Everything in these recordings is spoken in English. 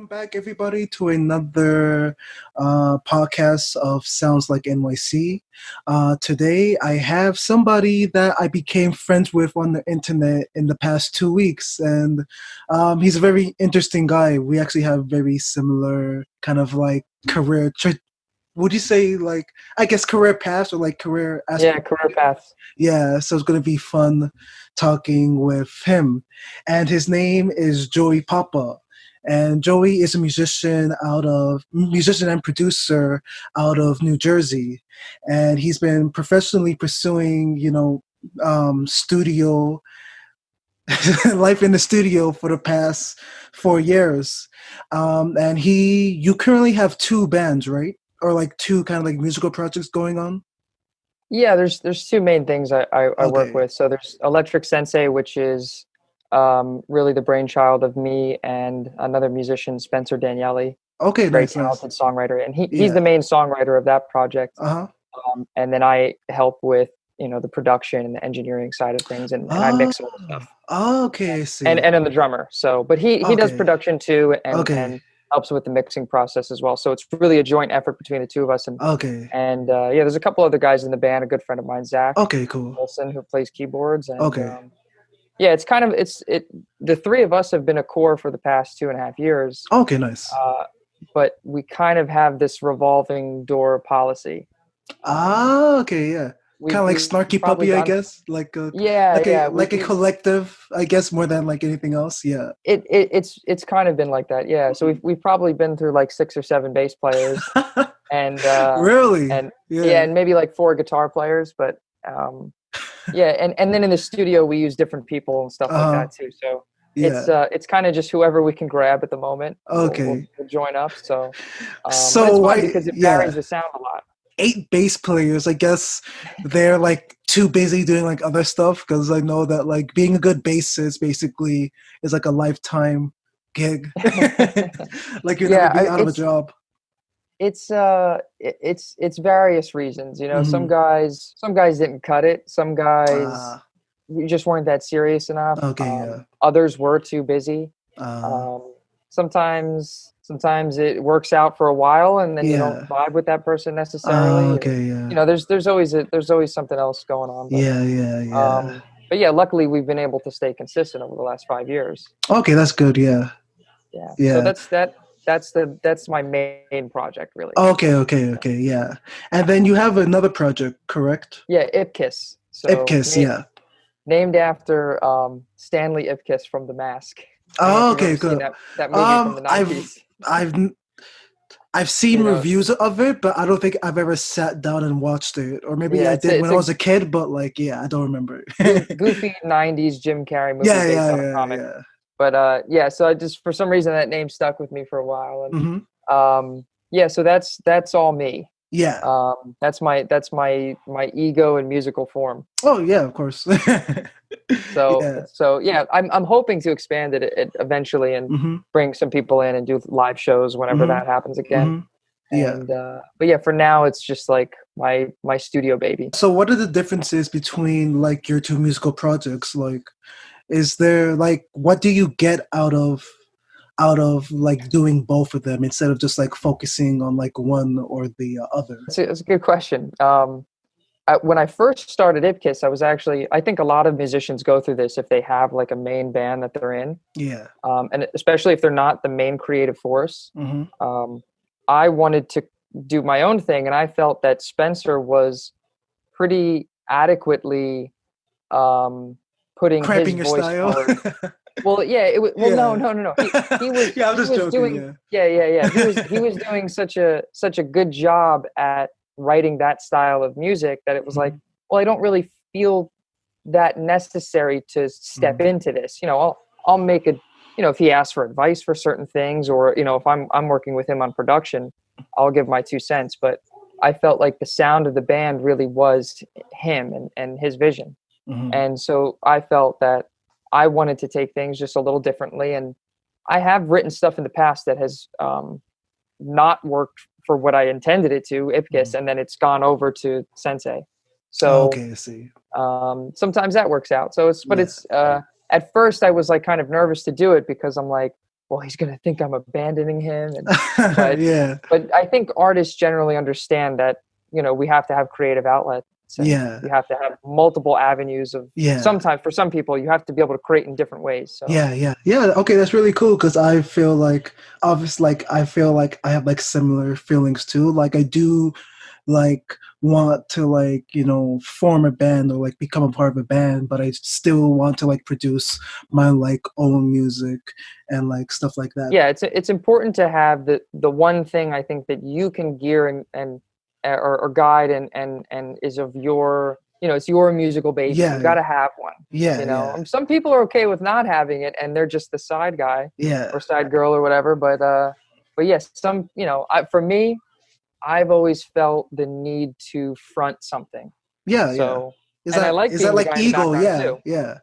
welcome back, everybody, to another podcast of Sounds Like NYC. Today, I have somebody that I became friends with on the internet in the past 2 weeks, and he's a very interesting guy. We actually have very similar kind of like would you say like I guess career paths or like career Yeah, aspirations? career paths. Yeah, so it's gonna be fun talking with him. And his name is Joey Papa. And Joey is a musician and producer out of New Jersey. And he's been professionally pursuing, studio life in the studio for the past 4 years. And you currently have two bands, right? Or like two kind of like musical projects going on? Yeah, there's two main things I work Okay. with. So there's Electric Sensei, which is really the brainchild of me and another musician, Spencer Daniele, Okay, very nice, nice. talented songwriter, and he's the Yeah. main songwriter of that project. Uh-huh. And then I help with the production and the engineering side of things, and I Oh, mix all the stuff. okay, I and see. and I'm the drummer. So, but he does Okay, production too, okay, and helps with the mixing process as well. So it's really a joint effort between the two of us. And okay, and yeah, there's a couple other guys in the band. A good friend of mine, Zach okay, cool. Olson, who plays keyboards, and Okay. yeah, it's kind of it. The three of us have been a core for the past 2.5 years, Okay, nice. but we kind of have this revolving door policy. Okay, yeah. Kind of like We've Snarky probably Puppy, I gone. guess. Like a Yeah, like a yeah. like a collective, I guess, more than like anything else. Yeah. It's kind of been like that. Yeah. So we've probably been through like 6 or 7 bass players, and Really? and yeah, Yeah. and maybe like 4 guitar players, but yeah, and then in the studio we use different people and stuff like Uh-huh. that too. So Yeah. it's kind of just whoever we can grab at the moment. Okay. We'll join up. So, but So it's fun why? because it varies Yeah. the sound a lot. 8 bass players. I guess they're like too busy doing like other stuff because I know that like being a good bassist basically is like a lifetime gig. Like you'll never Yeah, be out of a job. it's various reasons. Hmm. Some guys didn't cut it. Some guys Ah, we just weren't that serious enough. okay, yeah. Others were too busy. Uh, Sometimes it works out for a while, and then you don't yeah. vibe with that person necessarily, or Okay, yeah. there's always something else going on. But Yeah, yeah, yeah. um, but yeah, luckily we've been able to stay consistent over the last 5 years. Okay, that's good. Yeah, Yeah, so yeah. that's my main project really. Okay, okay, okay, yeah. And then you have another project, correct? Yeah, Ipkiss. So Ipkiss, yeah. named after Stanley Ipkiss from The Mask. I don't know if Oh, you've okay, ever seen good. that movie from the I've 90s. I've I've seen You know, reviews of it, but I don't think I've ever sat down and watched it. Or maybe yeah, I it's did a, when it's I a was a kid, but like, yeah, I don't remember. goofy 90s Jim Carrey movie Yeah, based yeah, on a yeah, comic. yeah. But yeah, so I just for some reason that name stuck with me for a while, and Hmm. yeah, so that's all me. Yeah. That's my ego in musical form. Oh, yeah, of course. So Yeah. so yeah, I'm hoping to expand it eventually and Hmm. bring some people in and do live shows whenever Hmm. that happens again. Hmm. Yeah. And but yeah, for now it's just like my studio baby. So, what are the differences between like your two musical projects? Like, is there like what do you get out of like doing both of them instead of just like focusing on like one or the other? It's a good question. When I first started Ipkiss, I think a lot of musicians go through this if they have like a main band that they're in, Yeah. and especially if they're not the main creative force. Hmm. Um, I wanted to do my own thing, and I felt that Spencer was pretty adequately putting his Cramping your voice style. forward. Well, yeah, well, no, Yeah. no, no, no. He was Yeah, I'm he just was joking. doing Yeah. yeah, yeah, yeah. He was doing such a good job at writing that style of music that it was like, Hmm. well, I don't really feel that necessary to step Hmm. into this. I'll make a if he asks for advice for certain things, or if I'm working with him on production, I'll give my 2 cents. But I felt like the sound of the band really was him and his vision. Hmm. And so I felt that I wanted to take things just a little differently. And I have written stuff in the past that has not worked for what I intended it to, Ipkiss, Hmm. and then it's gone over to Sensei. So Okay, I see. sometimes that works out. So Yeah. at first I was like kind of nervous to do it because I'm like, well, he's going to think I'm abandoning him. And, Yeah. but I think artists generally understand that, you know, we have to have creative outlets. And Yeah. you have to have multiple avenues of, Yeah. sometimes for some people, you have to be able to create in different ways. So. Yeah. Okay, that's really cool because I feel like, obviously, like I feel like I have like similar feelings too. Like I do like want to like, you know, form a band or like become a part of a band, but I still want to like produce my like own music and like stuff like that. Yeah, it's important to have the one thing I think that you can gear and or guide and is of your, you know, it's your musical baby. Yeah. You got to have one. Yeah. You know, Yeah. Some people are okay with not having it and they're just the side guy Yeah. or side girl or whatever. But yes, some, you know, for me, I've always felt the need to front something. Yeah. So, Is and I that like is that being the like guy in the ego? background Yeah. too. Yeah.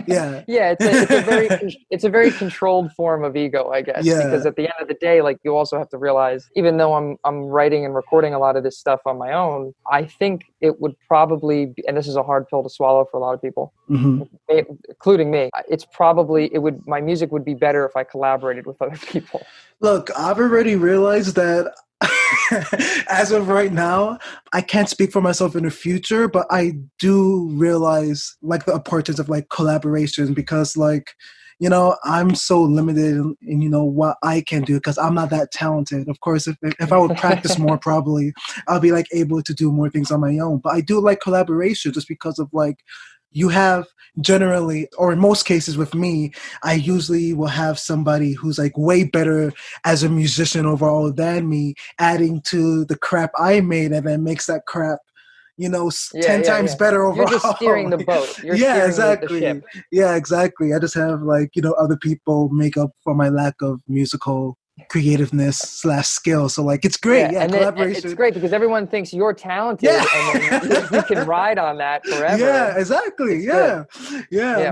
Yeah. Yeah, it's a very controlled form of ego, I guess, Yeah. because at the end of the day, like you also have to realize, even though I'm writing and recording a lot of this stuff on my own, I think it would probably be, and this is a hard pill to swallow for a lot of people, including me. My music would be better if I collaborated with other people. Look, I've already realized that as of right now, I can't speak for myself in the future, but I do realize like the importance of like collaboration because like, you know, I'm so limited in you know, what I can do because I'm not that talented. Of course, if I would practice more, probably I'll be like able to do more things on my own. But I do like collaboration just because of like, you have generally, or in most cases with me, I usually will have somebody who's like way better as a musician overall than me, adding to the crap I made, and then makes that crap, you know, 10 times better overall. You're just steering the boat. You're yeah, steering exactly. the ship. Yeah, exactly. I just have like, you know, other people make up for my lack of musical creativeness / skill. So like, it's great. Yeah, and collaboration. It's great because everyone thinks you're talented, Yeah. and then you can ride on that forever. Yeah, exactly. Yeah.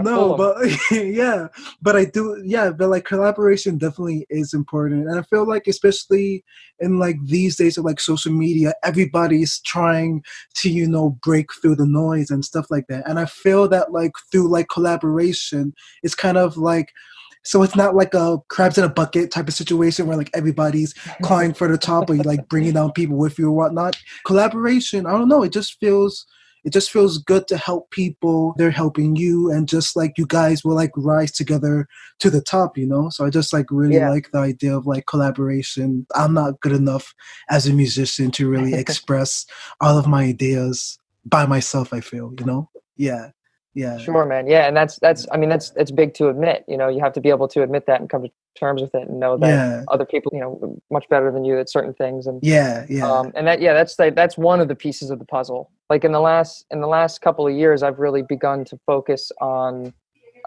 No, but yeah, but I do. Yeah, but like collaboration definitely is important, and I feel like especially in like these days of like social media, everybody's trying to, you know, break through the noise and stuff like that. And I feel that like through like collaboration, it's kind of like, so it's not like a crabs in a bucket type of situation where like everybody's clawing for the top or you like bringing down people with you or whatnot. Collaboration, I don't know, it just feels good to help people. They're helping you, and just like you guys will like rise together to the top, you know? So I just like really like the idea of like collaboration. I'm not good enough as a musician to really express all of my ideas by myself, I feel, you know? Yeah. Yeah. Sure, man. Yeah, and that's I mean that's big to admit. You know, you have to be able to admit that and come to terms with it and know that other people, you know, much better than you at certain things. And and that's one of the pieces of the puzzle. Like in the last couple of years, I've really begun to focus on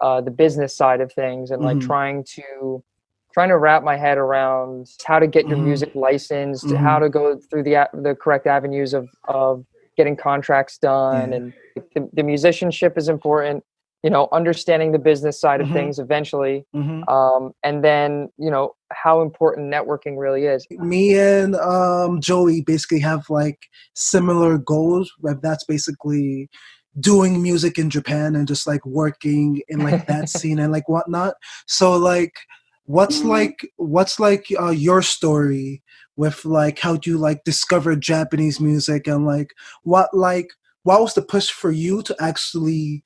the business side of things and like trying to wrap my head around how to get your music licensed, how to go through the correct avenues of getting contracts done, and the musicianship is important, you know, understanding the business side of things eventually, and then, you know, how important networking really is. Me and Joey basically have like similar goals, but that's basically doing music in Japan and just like working in like that scene and like whatnot. So like, what's your story with like how do you like discover Japanese music, and like what was the push for you to actually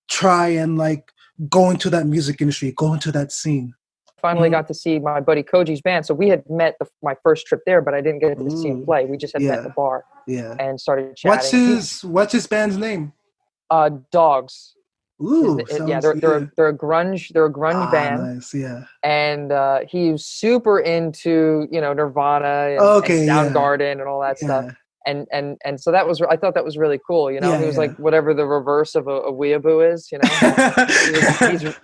try and like go into that music industry, go into that scene? Finally got to see my buddy Koji's band. So we had met my first trip there, but I didn't get to see him play. We just had met in the bar and started chatting. What's his band's name? Dogs. Ooh, they're a grunge band. Nice, yeah. And he's super into, you know, Nirvana and Soundgarden and all that stuff. And so I thought that was really cool. You know, he was like whatever the reverse of a weeaboo is. You know, he's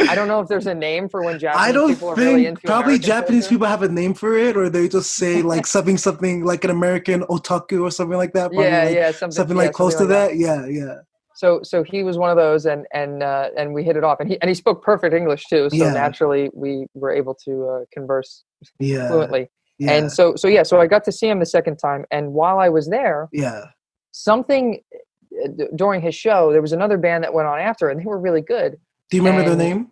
I don't know if there's a name for when Japanese people are really into probably American Japanese culture. people have a name for it, or they just say like something like an American otaku or something like that. Probably something like close to that. Yeah. So he was one of those, and we hit it off, and he spoke perfect English too. So naturally we were able to converse fluently. Yeah. And so I got to see him the second time, and while I was there, something during his show, there was another band that went on after, and they were really good. Do you remember their name?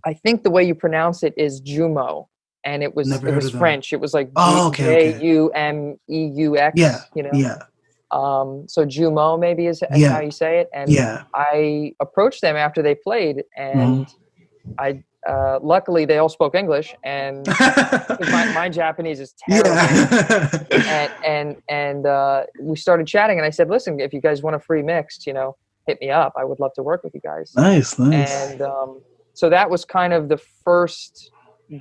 I think the way you pronounce it is Jumo, and it was Never heard of them. French. It was like Oh, okay, okay. Yeah, Jumeux, you know. yeah, So Jumo maybe is how yeah, you say it. And yeah. I approached them after they played, Mhm. and I luckily they all spoke English, and because my Japanese is terrible. Yeah. And we started chatting, and I said, listen, if you guys want a free mix, you know, hit me up. I would love to work with you guys. Nice, nice. And so that was kind of the first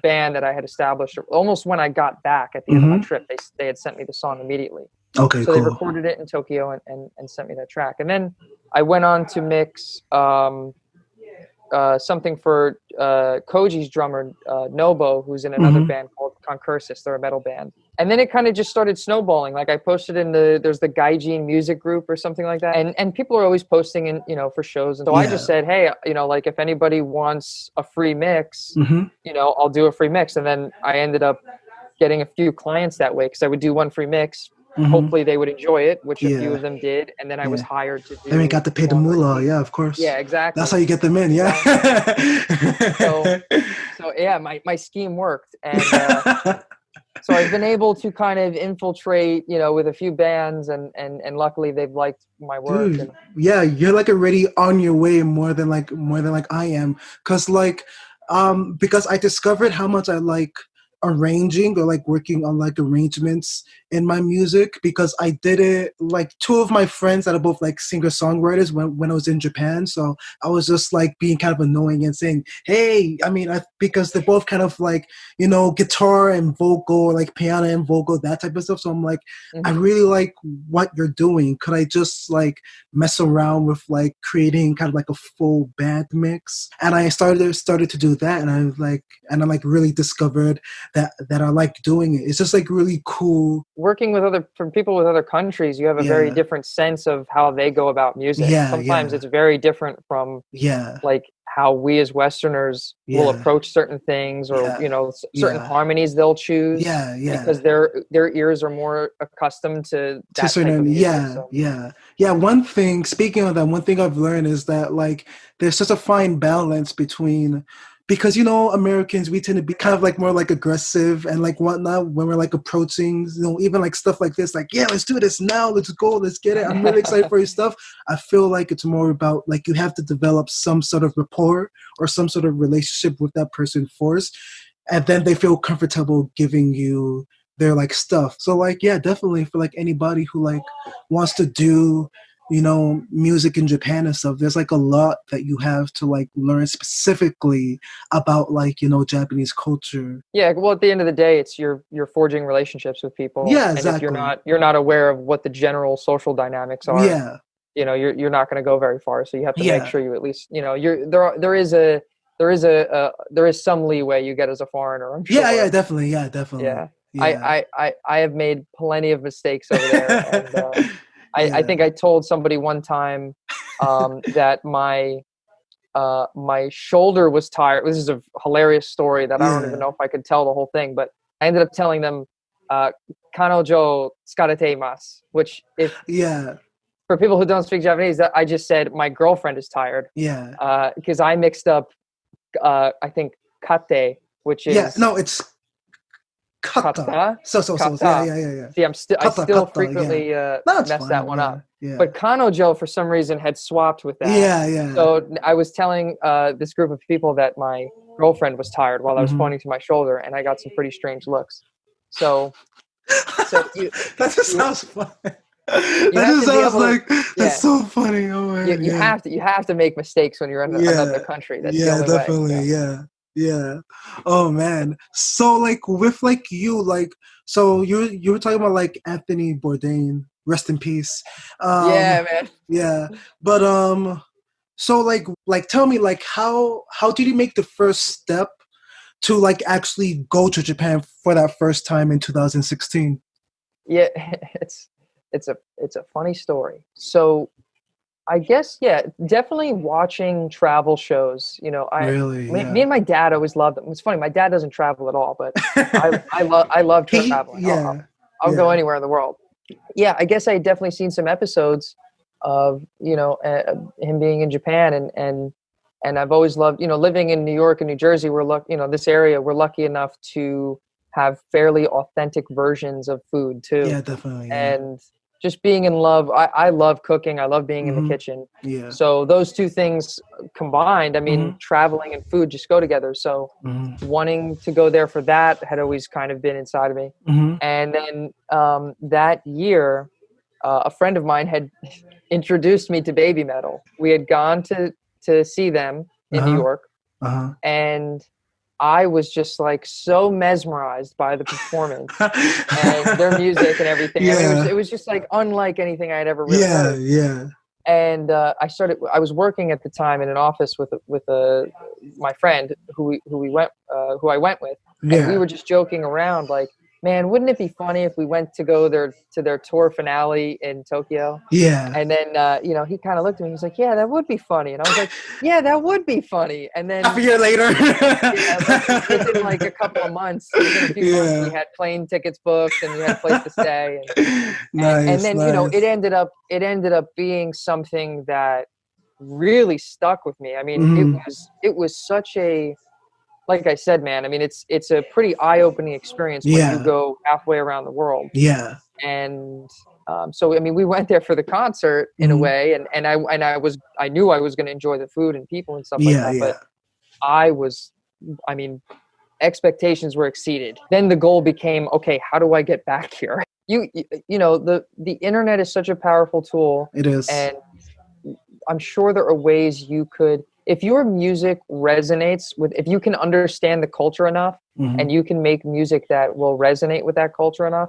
band that I had established. Almost when I got back at the end of my Hmm. trip, they had sent me the song immediately. Okay, So they cool. recorded it in Tokyo and sent me that track. And then I went on to mix something for Koji's drummer, Nobo, who's in another Hmm. band called Concursus. They're a metal band. And then it kind of just started snowballing. Like I posted there's the Gaijin music group or something like that. And people are always posting in, you know, for shows. And so I just said, hey, you know, like if anybody wants a free mix, Hmm. you know, I'll do a free mix. And then I ended up getting a few clients that way because I would do one free mix. Hmm. Hopefully they would enjoy it, which a few Yeah, of them did. And then I was yeah. hired to Then we do got to pay the longer moolah. gigs. Yeah, of course. Yeah, That's exactly. how you get them in. Yeah. So yeah, my scheme worked. And so I've been able to kind of infiltrate, you know, with a few bands, and luckily they've liked my work. Dude, And yeah, you're like already on your way more than like I am. Because I discovered how much I like arranging or like working on like arrangements in my music because I did it like two of my friends that are both like singer songwriters when I was in Japan. So I was just like being kind of annoying and saying, hey, because they're both kind of like, you know, guitar and vocal, like piano and vocal, that type of stuff. So I'm like, I really like what you're doing. Could I just like mess around with like creating kind of like a full band mix? And I started to do that, and I like really discovered that I like doing it. It's just like really cool. Working with from people with other countries, you have a very Yeah, different sense of how they go about music. yeah, Sometimes yeah, it's very different from yeah, like how we as Westerners will yeah, approach certain things, or yeah, you know, certain yeah, harmonies they'll choose yeah, yeah. because their ears are more accustomed to To that type certain, of music. yeah, So yeah, yeah. One thing, speaking of that, one thing I've learned is that like there's such a fine balance between, because you know Americans, we tend to be kind of like more like aggressive and like whatnot when we're like approaching, you know, even like stuff like this, like, yeah, let's do this now, let's go, let's get it, I'm really excited for your stuff. I feel like it's more about like you have to develop some sort of rapport or some sort of relationship with that person first, and then they feel comfortable giving you their like stuff. So like, yeah, definitely for like anybody who like wants to do, you know, music in Japan and stuff, there's like a lot that you have to like learn specifically about like, you know, Japanese culture. yeah, well, at the end of the day, it's you're forging relationships with people, Yeah, and if exactly. you're not aware of what the general social dynamics are, Yeah, you know, you're not going to go very far. So you have to make yeah, sure you at least, you know, there is some leeway you get as a foreigner, I'm yeah, yeah, sure. definitely, yeah, definitely, Yeah, yeah. I have made plenty of mistakes over there, and I Yeah. think I told somebody one time that my shoulder was tired. This is a hilarious story that I don't even Yeah, know if I could tell the whole thing, but I ended up telling them, "Kanojo tsukarete imasu," which, if yeah, for people who don't speak Japanese, that I just said my girlfriend is tired, yeah, because I mixed up, I think kate, which yeah. is No, it's kata. kata, So, yeah, kata. yeah, yeah, yeah. See, I Kata, still kata, yeah. frequently No, it's mess that fine. one Yeah, up. yeah, But Kanojo, for some reason, had swapped with that. yeah, yeah. So I was telling this group of people that my girlfriend was tired while I was Hmm. pointing to my shoulder, and I got some pretty strange looks. So you That just you sounds fun. you That have just to be sounds able to, like that's yeah, so funny. Oh man, yeah, you have to make mistakes when you're in another yeah, country. That's the yeah, only way. definitely, Yeah. yeah, yeah. Oh man. So like with like you like so you were talking about like Anthony Bourdain, rest in peace. Yeah, man. Yeah, but so like tell me like how did you make the first step to like actually go to Japan for that first time in 2016? Yeah, it's a funny story. So I guess, yeah, definitely watching travel shows. You know, Really? me Yeah. and my dad always loved them. It's funny, my dad doesn't travel at all, but I love traveling. Yeah, I'll go yeah. anywhere in the world. Yeah, I guess I definitely seen some episodes of, you know, him being in Japan, And I've always loved, living in New York and New Jersey, this area, we're lucky enough to have fairly authentic versions of food too. Yeah, definitely. Yeah. And just being in love, I love cooking. I love being in the kitchen. Yeah. So those two things combined, I mean, traveling and food just go together. So wanting to go there for that had always kind of been inside of me. And then that year, a friend of mine had introduced me to Baby Metal. We had gone to see them in New York, and I was just like so mesmerized by the performance and their music and everything. Yeah. I mean, it was just like unlike anything I had ever really heard. Yeah. And I was working at the time in an office with my friend who I went with, and we were just joking around like, man, wouldn't it be funny if we went to go to their tour finale in Tokyo? Yeah. And then, he kind of looked at me. He's like, yeah, that would be funny. And I was like, yeah, that would be funny. And then half a year later, within like a couple of months, within a few months, we had plane tickets booked and we had a place to stay. And then, it ended up being something that really stuck with me. I mean, it was such a, like I said, man, I mean, it's a pretty eye-opening experience when you go halfway around the world. Yeah. And so, I mean, we went there for the concert in a way, and I knew I was going to enjoy the food and people and stuff like that. But expectations were exceeded. Then the goal became, okay, how do I get back here? The internet is such a powerful tool. It is. And I'm sure there are ways you could, if your music resonates if you can understand the culture enough and you can make music that will resonate with that culture enough,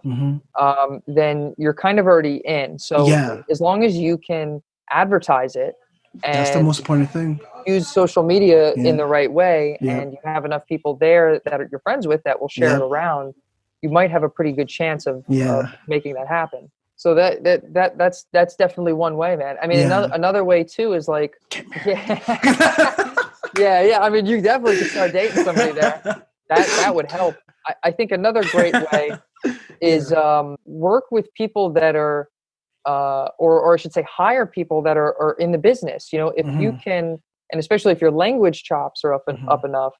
then you're kind of already in. So as long as you can advertise it, and that's the most important thing. Use social media in the right way, and you have enough people there that you're friends with that will share it around, you might have a pretty good chance of making that happen. So that's definitely one way, man. I mean, another way too is like, I mean, you definitely could start dating somebody there. That would help. I think another great way is work with people that are, or I should say, hire people that are in the business. If you can, and especially if your language chops are up enough,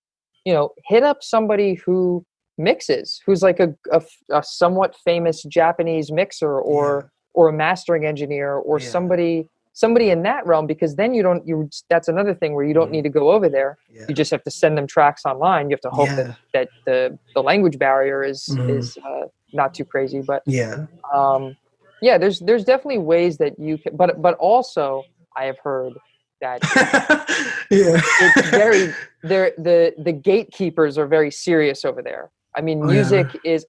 hit up somebody who mixes, who's like a somewhat famous Japanese mixer or a mastering engineer or somebody in that realm, because then that's another thing where you don't need to go over there. You just have to send them tracks online. You have to hope that the language barrier is not too crazy, but there's definitely ways that you can, but also I have heard that it's very, the gatekeepers are very serious over there. I mean, music is,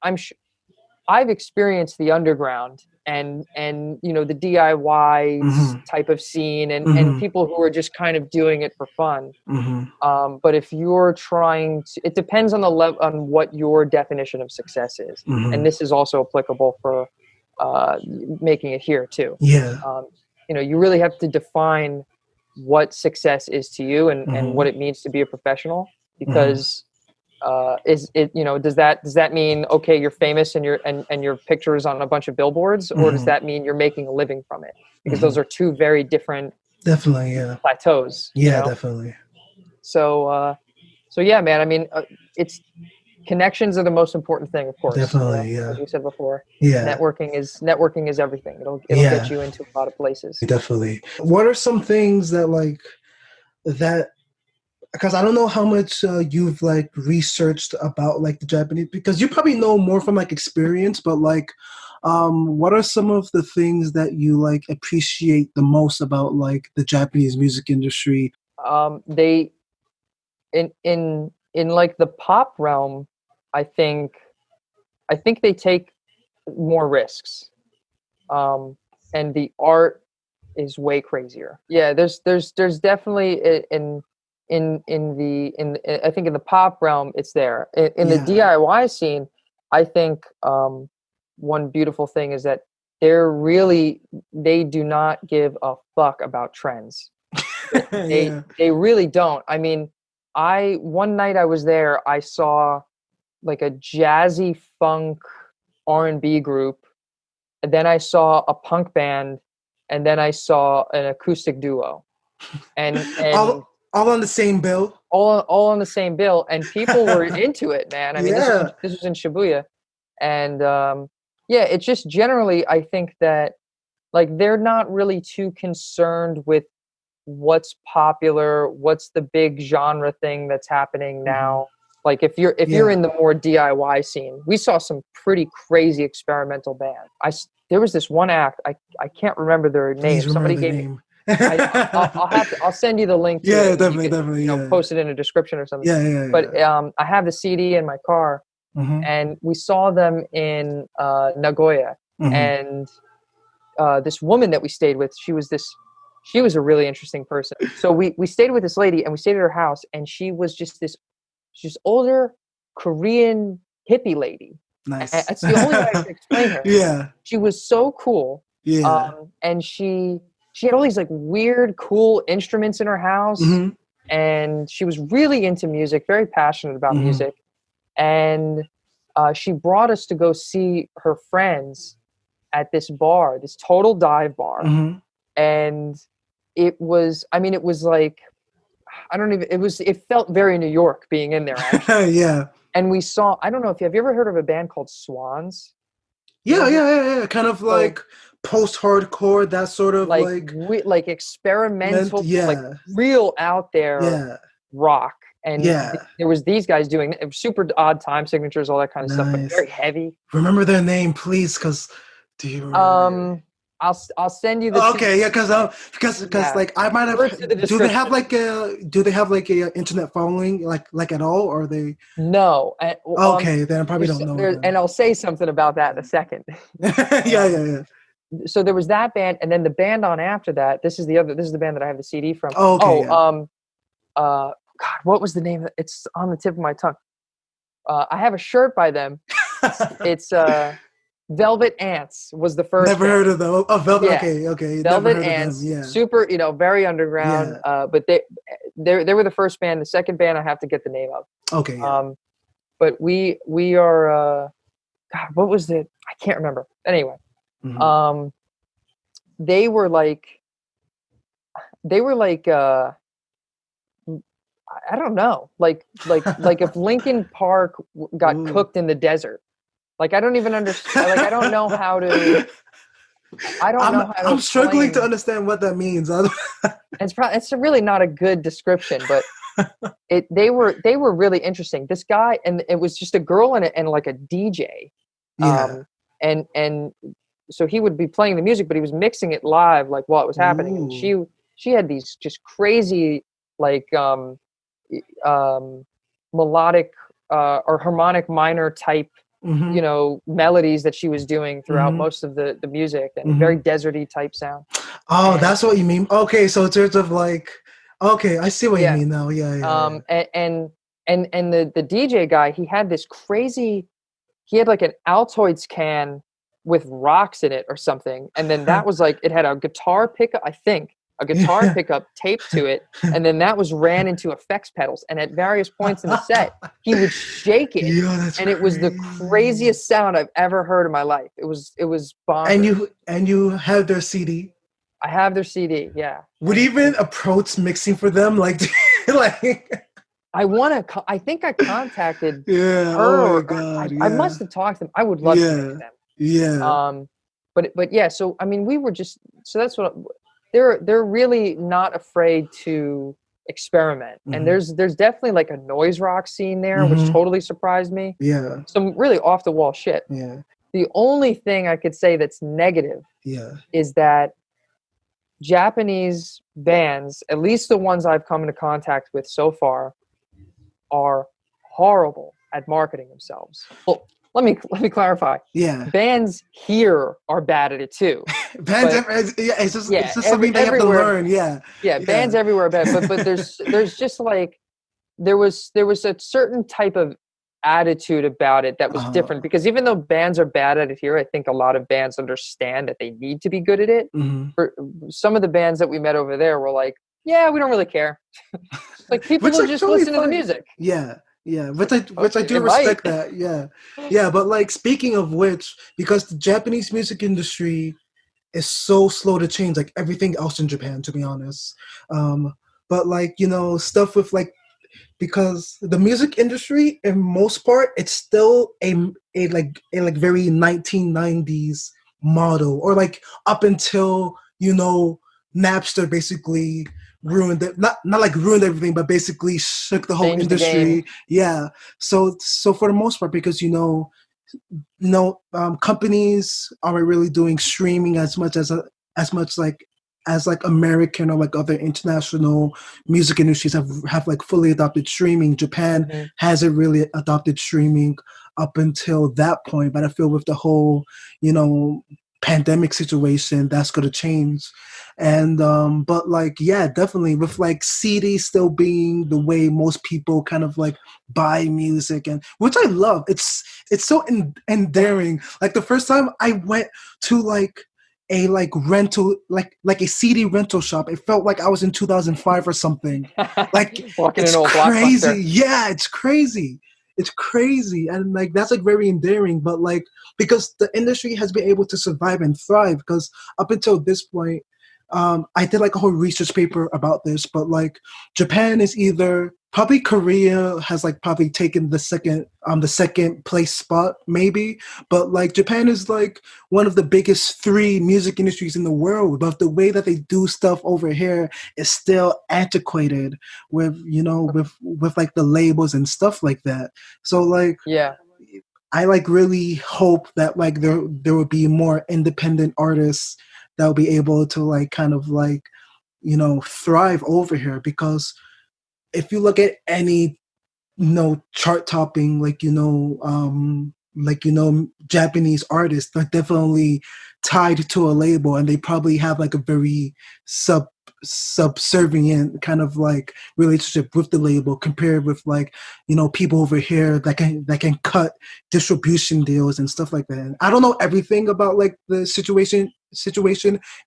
I've experienced the underground and the DIY type of scene and people who are just kind of doing it for fun. But if you're trying to, it depends on the level, on what your definition of success is. And this is also applicable for making it here too. You really have to define what success is to you and what it means to be a professional, because does that mean, okay, you're famous and your picture is on a bunch of billboards, or does that mean you're making a living from it? Because those are two very different plateaus. Definitely. So yeah, man, I mean, it's, connections are the most important thing, of course. Definitely, as we said before. Networking is everything. It'll get you into a lot of places. Definitely. What are some things that because I don't know how much you've like researched about like the Japanese, because you probably know more from like experience, but like what are some of the things that you like appreciate the most about like the Japanese music industry? They in like the pop realm, I think they take more risks, and the art is way crazier. There's definitely I think in the pop realm it's there. In the DIY scene, I think one beautiful thing is that they do not give a fuck about trends. They really don't. I mean, one night I was there, I saw like a jazzy funk R&B group, and then I saw a punk band, and then I saw an acoustic duo. And All on the same bill. all on the same bill, and people were into it, man. I mean, Yeah. this was in Shibuya, and yeah, it's just generally, I think that like they're not really too concerned with what's popular, what's the big genre thing that's happening now. Like if you're in the more DIY scene, we saw some pretty crazy experimental band. There was this one act, I can't remember their name. Please remember Somebody the gave me. name. I'll send you the link to Yeah, it. And you definitely, can, definitely. you know, Yeah. post it in a description or something. Yeah. But I have the CD in my car, and we saw them in Nagoya, and this woman that we stayed with, she was a really interesting person. So we stayed with this lady, and we stayed at her house, and she was just she's older Korean hippie lady. Nice. That's the only way I can explain her. Yeah. She was so cool. Yeah. And she had all these like weird, cool instruments in her house, and she was really into music, very passionate about music. And she brought us to go see her friends at this bar, this total dive bar. And it was like, it felt very New York being in there, actually. Yeah. And we saw, I don't know if have you ever heard of a band called Swans? Yeah. Kind of like post-hardcore, that sort of like experimental, like real out there rock. And there was these guys doing super odd time signatures, all that kind of stuff, but very heavy. Remember their name, please, because do you remember? I'll send you the. Okay, yeah, because like I might have. Do they have like a internet following like at all, or are they? No. Okay, then I probably don't know. And I'll say something about that in a second. Yeah. So there was that band, and then the band on after that. This is the band that I have the CD from. God, what was the name? It's on the tip of my tongue. I have a shirt by them. It's Velvet Ants was the first. Never heard of them. Oh, Velvet. Yeah. Okay. Velvet Ants. Yeah. Super, very underground. Yeah. But they were the first band. The second band I have to get the name of. Okay. Yeah. But we are. God, what was it? I can't remember. Anyway, they were like. I don't know, like if Linkin Park got cooked in the desert, like I don't even understand. Like I don't know how to. I'm struggling to understand what that means. It's really not a good description, but they were really interesting. This guy, and it was just a girl and like a DJ, and so he would be playing the music, but he was mixing it live, like while it was happening. And she had these just crazy like melodic or harmonic minor type melodies that she was doing throughout most of the music, and very deserty type sound. That's what you mean. Okay, so in terms of like, okay, I see what you mean now. Yeah. And the DJ guy, he had like an Altoids can with rocks in it or something, and then that was like, it had a guitar pickup, I think. A guitar pickup taped to it, and then that was ran into effects pedals. And at various points in the set, he would shake it, and it was the craziest sound I've ever heard in my life. It was bonkers. And you have their CD. I have their CD. Yeah. Would you even approach mixing for them, like I think I contacted her. Oh my God, I must have talked to them. I would love to mix them. Yeah. But yeah. So I mean, we were just. So that's what. They're really not afraid to experiment, and there's definitely like a noise rock scene there, which totally surprised me. Yeah, some really off the wall shit. Yeah. The only thing I could say that's negative, is that Japanese bands, at least the ones I've come into contact with so far, are horrible at marketing themselves. Well, let me clarify. Yeah. Bands here are bad at it too. It's just something they have to learn. Yeah. Bands everywhere are bad, but there's just like there was a certain type of attitude about it that was different, because even though bands are bad at it here, I think a lot of bands understand that they need to be good at it. For some of the bands that we met over there were like, yeah, we don't really care. Like people will just listen to the music. Yeah, which I do respect that. Yeah. But like, speaking of which, because the Japanese music industry is so slow to change, like everything else in Japan, to be honest. but like, you know, stuff with like, because the music industry in most part it's still a like very 1990s model, or like up until, you know, Napster basically ruined it, not like ruined everything, but basically shook the whole Change the game. industry. Yeah. So for the most part, because you know, no, companies aren't really doing streaming as much like as like American or like other international music industries have like fully adopted streaming. Japan Hmm. hasn't really adopted streaming up until that point, but I feel with the whole, you know, pandemic situation, that's going to change. And but like, yeah, definitely with like CD still being the way most people kind of like buy music, and which I love. It's so endearing. Like the first time I went to like a like rental, like a CD rental shop, it felt like I was in 2005 or something. Like Walking it's an old Blockbuster. crazy. Yeah, it's crazy. It's crazy, and like that's like very endearing. But like, because the industry has been able to survive and thrive, because up until this point, I did like a whole research paper about this, but like Japan is either, probably Korea has like probably taken the second place spot maybe, but like Japan is like one of the biggest three music industries in the world, but the way that they do stuff over here is still antiquated with, you know, with like the labels and stuff like that. So like Yeah. I like really hope that like there will be more independent artists that will be able to like kind of like, you know, thrive over here, because if you look at any, you know, chart topping, like, you know, Japanese artists, they're definitely tied to a label, and they probably have like a very subservient kind of like relationship with the label, compared with like, you know, people over here that can cut distribution deals and stuff like that. And I don't know everything about like the situation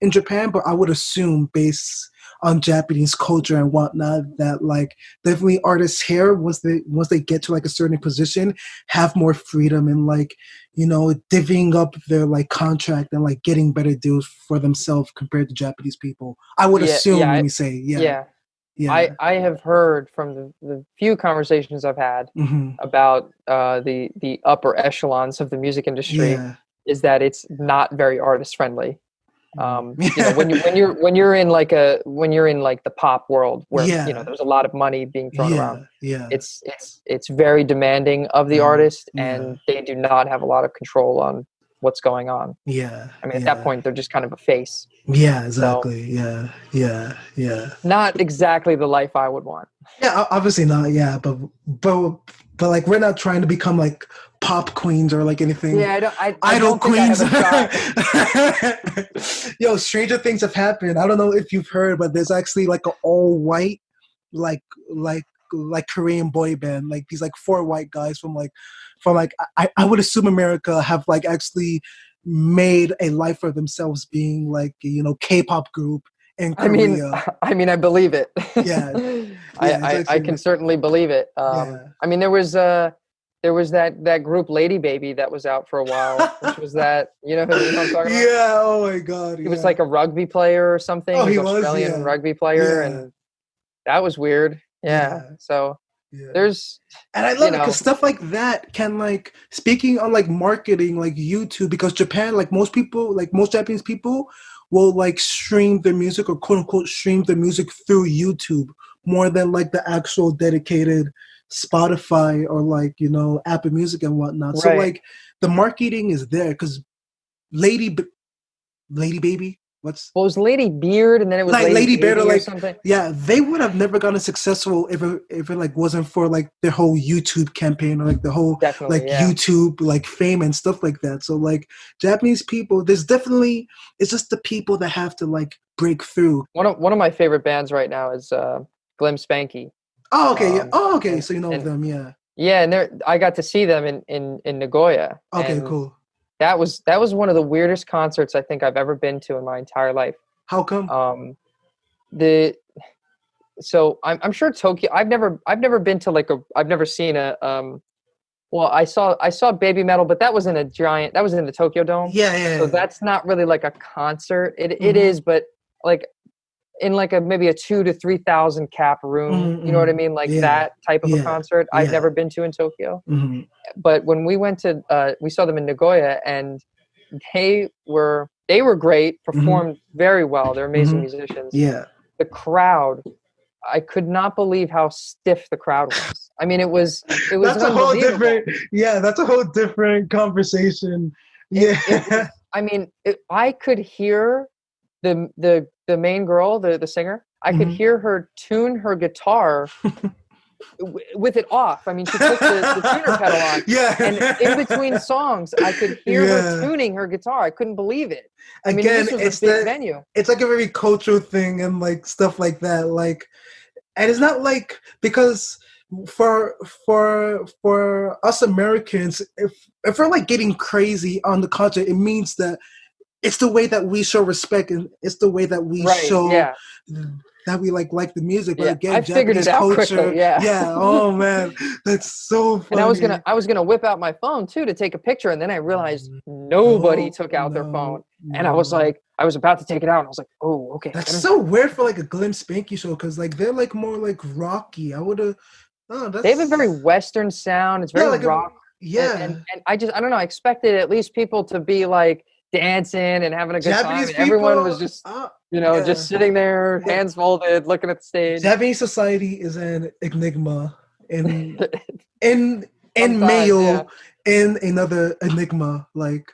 in Japan, but I would assume, based on Japanese culture and whatnot, that like definitely artists here, once they get to like a certain position, have more freedom in like, you know, divvying up their like contract and like getting better deals for themselves compared to Japanese people. I would Yeah. assume. Let me say, yeah, Yeah. yeah, I have heard from the few conversations I've had hmm, about the upper echelons of the music industry yeah, is that it's not very artist friendly. mm. You know, when you're in like the pop world where, you know, Yeah, there's a lot of money being thrown around, yeah, yeah, it's very demanding of the uh, artist, yeah, and they do not have a lot of control on what's going on. yeah, I mean, at that yeah, point, they're just kind of a face. yeah, So exactly, yeah, yeah, yeah. not exactly the life I would want. Yeah, obviously not. Yeah, but but like we're not trying to become like pop queens or like anything. Yeah, I Idol don't think I have queens. a shot. Yo, stranger things have happened. I don't know if you've heard, but there's actually like an all white, like like like Korean boy band. Like these like four white guys from like I would assume America have like actually made a life for themselves being like, you know, K-pop group in I mean, Korea. I believe it. Yeah, yeah, it's I can actually, certainly believe it. yeah. I mean, there was that group Lady Baby that was out for a while, which was that, you know what I'm talking about? Yeah, oh my god, He was yeah. like a rugby player or something. Oh, He was he was, Australian yeah. rugby player, Yeah, and that was weird. Yeah. yeah, So yeah. there's, And I you love it because know, stuff like that can like, speaking on like marketing, like YouTube, because Japan, like most people, like most Japanese people will like stream their music, or quote unquote stream their music through YouTube more than like the actual dedicated Spotify or like, you know, Apple Music and whatnot. So right. like the marketing is there, because Lady Lady Baby, what's Well, it was Lady Beard, and then it was like Lady Lady Bear, Baby or like, something. yeah, they would have never gotten successful if it like wasn't for like their whole YouTube campaign, or like the whole like Definitely, yeah. YouTube like fame and stuff like that. So like Japanese people, there's definitely, it's just the people that have to like break through. One of my favorite bands right now is Glim Spanky. Oh, okay, yeah. Um, Oh, okay, and so you know of and them, yeah. yeah, and I got to see them in Nagoya, Okay, and cool. that was one of the weirdest concerts I think I've ever been to in my entire life. How come? Um, the so I'm sure Tokyo. I've never been to like a I've never seen a well, I saw Baby Metal, but that was in a giant that was in the Tokyo Dome. Yeah, So yeah, that's not really like a concert. It yeah. is, but like in like maybe a 2,000 to 3,000 cap room. You know what I mean? Like that type of a concert I'd never been to in Tokyo. But when we went to, we saw them in Nagoya, and they were great, performed very well. They're amazing musicians. Yeah. The crowd, I could not believe how stiff the crowd was. I mean, it was that's a whole different, that's a whole different conversation. Yeah. I could hear the main girl, the singer, I could hear her tune her guitar with it off. I mean, she took the tuner pedal on. Yeah. And in between songs, I could hear her tuning her guitar. I couldn't believe it. I mean, this was a big venue. It's like a very cultural thing and like stuff like that. Like, and it's not like, because for us Americans, if we're like getting crazy on the concert, it means that it's the way that we show respect, and it's the way that we show that we like the music. But again, I figured it out quickly. Yeah. Oh man, that's so funny. And I was gonna whip out my phone too to take a picture, and then I realized nobody took out their phone, and I was like, I was about to take it out, and I was like, oh, okay. That's so weird for like a Glim Spanky show, because like they're like more like rocky. I would have. They have a very Western sound. It's very like rock. And I don't know. I expected at least people to be like dancing and having a good Japanese time. Everyone was just, just sitting there, hands folded, looking at the stage. Japanese society is an enigma in male, in another enigma. Like,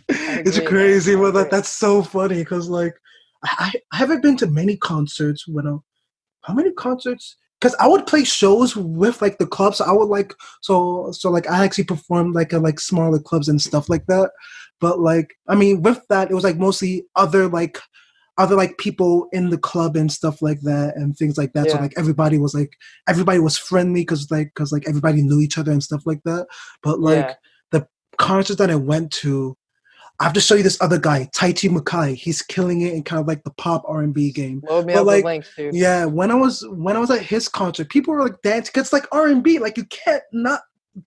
it's crazy. Well, that's so funny, because like I haven't been to many concerts. How many concerts? Because I would play shows with like the clubs. So I would like so like I actually performed like at like smaller clubs and stuff like that. But like, I mean, with that, it was like mostly other people in the club and stuff like that and things like that. So like everybody was friendly because everybody knew each other and stuff like that. But like the concerts that I went to, I have to show you this other guy, Taichi Mukai. He's killing it in kind of like the pop R&B game. Load me up like, the links, dude. Yeah, when I was at his concert, people were like dancing. It's like R&B. Like, you can't not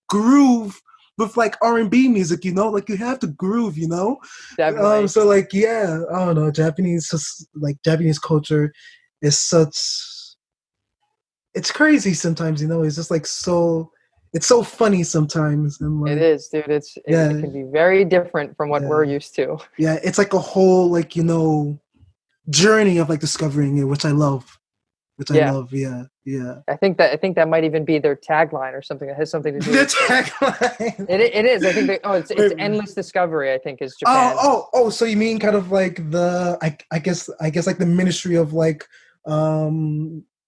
groove with like R&B music, you know? Like, you have to groove, you know? Definitely. So like, yeah, I don't know. Japanese culture is it's crazy sometimes, you know? It's just like it's so funny sometimes. And like, it is, dude. It can be very different from what we're used to. Yeah, it's like a whole like, you know, journey of like discovering it, which I love. Yeah. I think that might even be their tagline or something that has something to do with the tagline. It is. I think it's endless discovery, I think, is Japan. Oh, so you mean kind of like I guess like the Ministry of like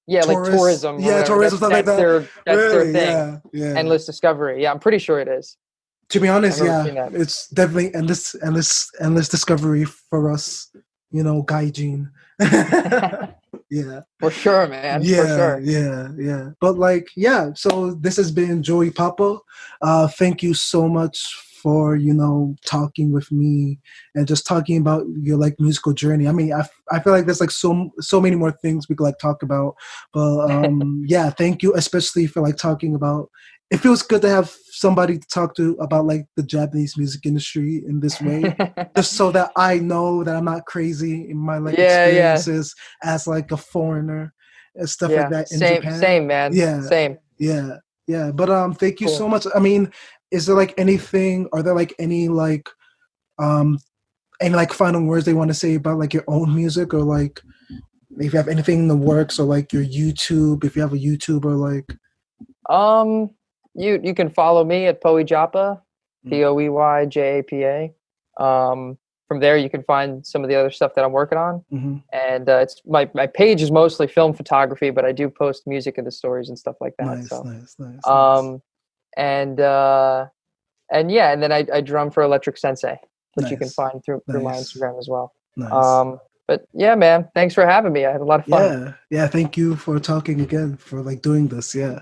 like tourism. Yeah, tourism, stuff like that. That's their thing. Yeah. Endless discovery. Yeah, I'm pretty sure it is. To be honest, it's definitely endless discovery for us, you know, gaijin. Yeah. For sure, man. For sure. Yeah. But like, so this has been Joey Papa. Thank you so much for, you know, talking with me and just talking about your like musical journey. I mean, I feel like there's like so many more things we could like talk about, but thank you especially for like talking about. It feels good to have somebody to talk to about like the Japanese music industry in this way, just so that I know that I'm not crazy in my like experiences as like a foreigner and stuff like that in Japan. Same, man. Yeah. Same. Yeah. But thank you so much. I mean, is there like anything? Are there like any like final words they want to say about like your own music, or like if you have anything in the works, or like your YouTube, if you have a YouTube, or like you can follow me at Poeyjapa, Poeyjapa. From there you can find some of the other stuff that I'm working on. And it's my page is mostly film photography, but I do post music in the stories and stuff like that. Nice. And then I drum for Electric Sensei, which you can find through my Instagram as well. Nice. But yeah, man, thanks for having me. I had a lot of fun. Yeah. Thank you for talking again, for like doing this. Yeah.